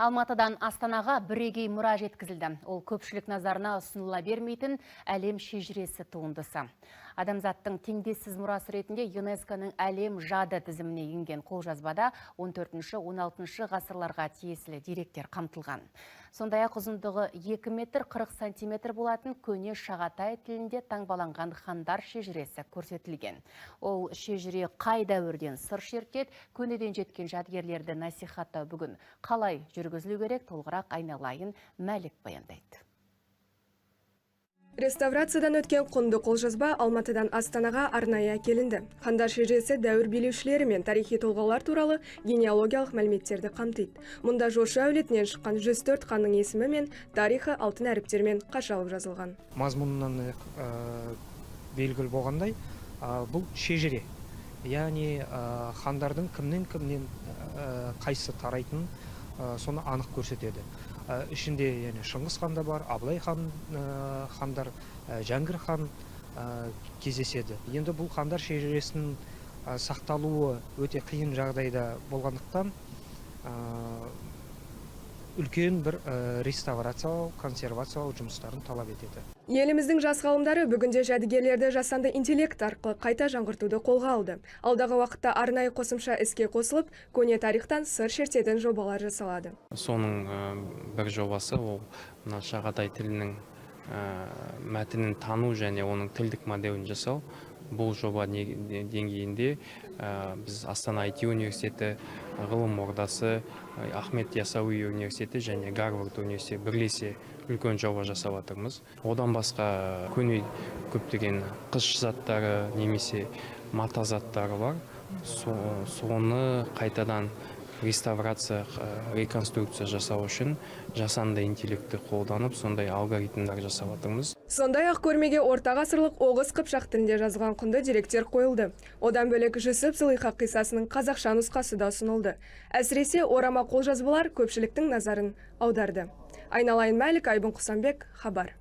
Алматыдан Астанаға бірегей мұра жеткізілді. Ол көпшілік назарына ұсыныла бермейтін әлем шежіресі туындысы. Адамзаттың теңдессіз мұрасы ретінде ЮНЕСКО-ның әлем жады тізіміне енген қолжазбада 14-16 ғасырларға тиесілі деректер қамтылған. Сондай-ақ ұзындығы 2 метр 40 сантиметр болатын көне шағатай тілінде таңбаланған хандар шежіресі көрсетілген. Ол шежіре қай дәуірден сыр шертеді, көнеден жеткен жәдігерлерді насихаттау бүгін қалай жүргізілу керек, толығырақ айналайын Мәлік баяндайды. Реставрациядан өткен құнды қолжазба Алматыдан Астанаға арнайы әкелінді. Хандар шежіресі дәуір билеушілері мен тарихи тұлғалар туралы генеалогиялық мәліметтерді қамтиды. Мұнда жошы әулетінен шыққан 104 ханның есімі мен тарихы алтын әріптермен қашалып жазылған. Мазмұнынан белгілі болғандай, бұл шежіре. Яғни хандардың кімнен қайсы тарайтынын соны анық көрсетеді. Ішінде Шыңғыс хан да бар, Абылай хандар, Жәңгір хан кездеседі. Енді бұл хандар шежіресінің сақталуы өте қиын жағдайда болғандықтан үлкен бір реставрациялау, консервациялау жұмыстарын талап етеді. Еліміздің жас ғалымдары бүгінде жәдігерлерді жасанды интеллект арқылы қайта жаңғыртуды қолға алды. Алдағы уақытта арнайы қосымша іске қосылып, көне тарихтан сыр шертетін жобалар жасалады. Соның бір жобасы ол шағатай тілінің мәтінін тану және оның тілдік моделін жасау. Бұл жоба деңгейінде біз Астана IT университеті, ғылым ордасы, Ахмет Ясауи университеті және Гарвард университеті бірлесе үлкен жоба жасап жатырмыз. Одан басқа көне көптеген қыш заттары немесе мата заттары бар. Соны қайтадан реставрация, реконструкция жасау үшін жасанды интеллектті қолданып, сондай алгоритмдар жасап жатырмыз. Сондай-ақ көрмеге орта ғасырлық Оғыз қыпшақ тілінде жазылған құнды деректер қойылды. Одан бөлек Жүсіп Зылиха қиссасының қазақша нұсқасы да ұсынылды. Әсіресе орама қолжазбалар көпшіліктің назарын аударды. Айналайын Мәлік, Айбын Құсанбек, хабар.